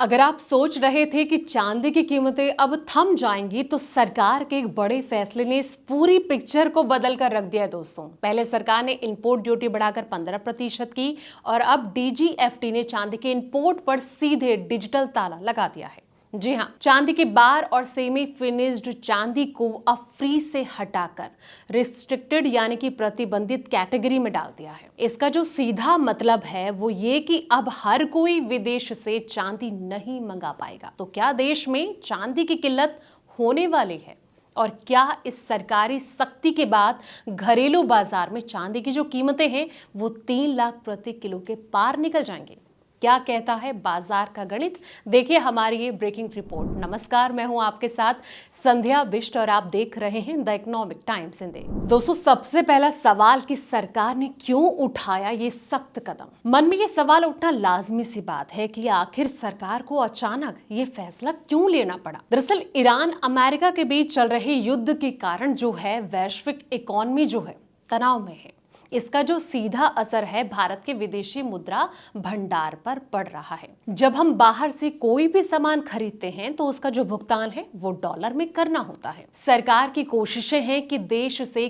अगर आप सोच रहे थे कि चांदी की कीमतें अब थम जाएंगी तो सरकार के एक बड़े फैसले ने इस पूरी पिक्चर को बदल कर रख दिया है दोस्तों। पहले सरकार ने इंपोर्ट ड्यूटी बढ़ाकर 15% की और अब डीजीएफटी ने चांदी के इंपोर्ट पर सीधे डिजिटल ताला लगा दिया है। जी हाँ, चांदी की बार और सेमी फिनिश्ड चांदी को अब फ्री से हटाकर रिस्ट्रिक्टेड यानी कि प्रतिबंधित कैटेगरी में डाल दिया है। इसका जो सीधा मतलब है वो ये कि अब हर कोई विदेश से चांदी नहीं मंगा पाएगा। तो क्या देश में चांदी की किल्लत होने वाली है और क्या इस सरकारी सख्ती के बाद घरेलू बाजार में चांदी की जो कीमतें हैं वो 3 लाख प्रति किलो के पार निकल जाएंगे? क्या कहता है बाजार का गणित, देखिए हमारी ये ब्रेकिंग रिपोर्ट। नमस्कार, मैं हूं आपके साथ संध्या बिष्ट और आप देख रहे हैं द इकोनॉमिक टाइम्स हिंदी। दोस्तों, सबसे पहला सवाल कि सरकार ने क्यों उठाया ये सख्त कदम। मन में ये सवाल उठना लाजमी सी बात है कि आखिर सरकार को अचानक ये फैसला क्यों लेना पड़ा। दरअसल ईरान अमेरिका के बीच चल रहे युद्ध के कारण जो है वैश्विक इकोनॉमी जो है तनाव में है। इसका जो सीधा असर है भारत के विदेशी मुद्रा भंडार पर पड़ रहा है। जब हम बाहर से कोई भी सामान खरीदते हैं तो उसका जो भुगतान है वो डॉलर में करना होता है। सरकार की कोशिशें हैं कि देश से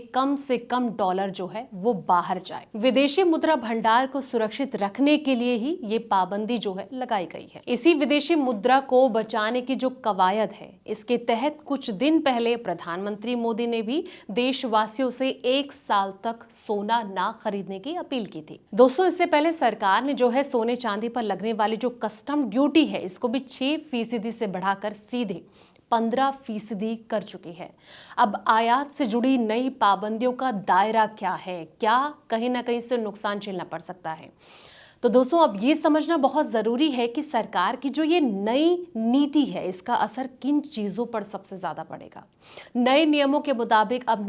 कम डॉलर जो है वो बाहर जाए। विदेशी मुद्रा भंडार को सुरक्षित रखने के लिए ही ये पाबंदी जो है लगाई गई है। इसी विदेशी मुद्रा को बचाने की जो कवायद है, इसके तहत कुछ दिन पहले प्रधानमंत्री मोदी ने भी देशवासियों से 1 साल तक सोना ना खरीदने की अपील की थी। दोस्तों, इससे पहले सरकार ने जो है सोने चांदी पर लगने वाली जो कस्टम ड्यूटी है इसको भी 6% से बढ़ाकर सीधे 15% कर चुकी है। अब आयात से जुड़ी नई पाबंदियों का दायरा क्या है, क्या कहीं ना कहीं से नुकसान झेलना पड़ सकता है। तो दोस्तों, अब ये समझना बहुत ज़रूरी है कि सरकार की जो ये नई नीति है इसका असर किन चीज़ों पर सबसे ज़्यादा पड़ेगा। नए नियमों के मुताबिक अब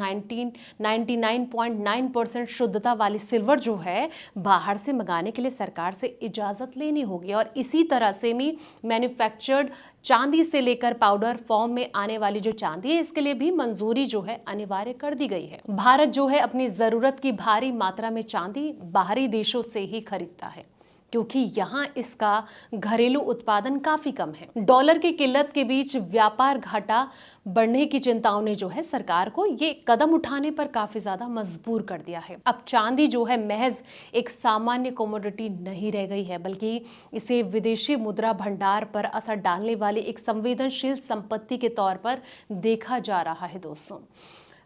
99.9% शुद्धता वाली सिल्वर जो है बाहर से मंगाने के लिए सरकार से इजाज़त लेनी होगी और इसी तरह सेमी मैन्युफैक्चर्ड चांदी से लेकर पाउडर फॉर्म में आने वाली जो चांदी है इसके लिए भी मंजूरी जो है अनिवार्य कर दी गई है। भारत जो है अपनी जरूरत की भारी मात्रा में चांदी बाहरी देशों से ही खरीदता है क्योंकि यहाँ इसका घरेलू उत्पादन काफी कम है। डॉलर की किल्लत के बीच व्यापार घाटा बढ़ने की चिंताओं ने जो है सरकार को ये कदम उठाने पर काफी ज्यादा मजबूर कर दिया है। अब चांदी जो है महज एक सामान्य कमोडिटी नहीं रह गई है, बल्कि इसे विदेशी मुद्रा भंडार पर असर डालने वाली एक संवेदनशील संपत्ति के तौर पर देखा जा रहा है। दोस्तों,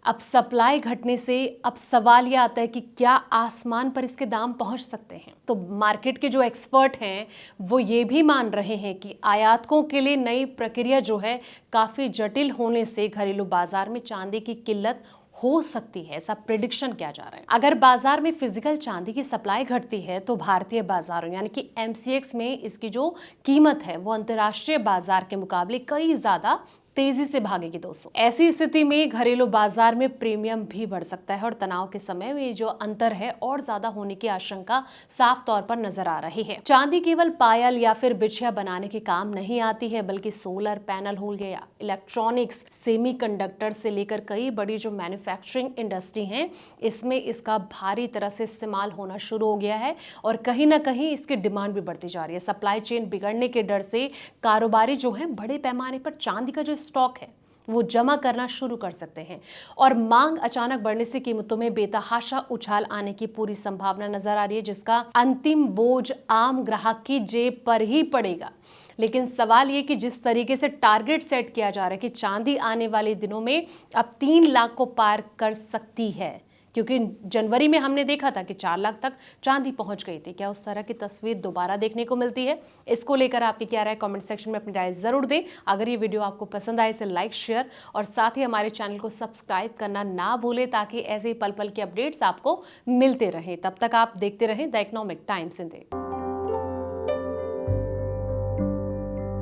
अब सप्लाई घटने से अब सवाल यह आता है कि क्या आसमान पर इसके दाम पहुंच सकते हैं। तो मार्केट के जो एक्सपर्ट हैं वो ये भी मान रहे हैं कि आयातकों के लिए नई प्रक्रिया जो है काफ़ी जटिल होने से घरेलू बाजार में चांदी की किल्लत हो सकती है, ऐसा प्रिडिक्शन किया जा रहा है। अगर बाजार में फिजिकल चांदी की सप्लाई घटती है तो भारतीय बाजारों यानी कि एमसीएक्स में इसकी जो कीमत है वो अंतर्राष्ट्रीय बाजार के मुकाबले कई ज्यादा तेजी से भागेगी। दोस्तों, ऐसी स्थिति में घरेलू बाजार में प्रीमियम भी बढ़ सकता है और तनाव के समय में जो अंतर है और ज्यादा होने की आशंका साफ तौर पर नजर आ रही है। चांदी केवल पायल या फिर बिछिया बनाने के काम नहीं आती है, बल्कि सोलर पैनल हो गया, इलेक्ट्रॉनिक्स, सेमीकंडक्टर से लेकर कई बड़ी जो मैन्युफैक्चरिंग इंडस्ट्री है इसमें इसका भारी तरह से इस्तेमाल होना शुरू हो गया है और कहीं ना कहीं इसकी डिमांड भी बढ़ती जा रही है। सप्लाई चेन बिगड़ने के डर से कारोबारी जो है बड़े पैमाने पर चांदी का जो स्टॉक है वो जमा करना शुरू कर सकते हैं और मांग अचानक बढ़ने से कीमतों में बेतहाशा उछाल आने की पूरी संभावना नजर आ रही है, जिसका अंतिम बोझ आम ग्राहक की जेब पर ही पड़ेगा। लेकिन सवाल ये कि जिस तरीके से टारगेट सेट किया जा रहा है कि चांदी आने वाले दिनों में अब 3 लाख को पार कर सकती है, क्योंकि जनवरी में हमने देखा था कि 4 लाख तक चांदी पहुंच गई थी। क्या उस तरह की तस्वीर दोबारा देखने को मिलती है? इसको लेकर आपकी क्या राय, कमेंट सेक्शन में अपनी राय जरूर दें। अगर ये वीडियो आपको पसंद आए इसे लाइक, शेयर और साथ ही हमारे चैनल को सब्सक्राइब करना ना भूलें ताकि ऐसे पल पल के अपडेट्स आपको मिलते रहें। तब तक आप देखते रहें द इकोनॉमिक टाइम्स हिंदी।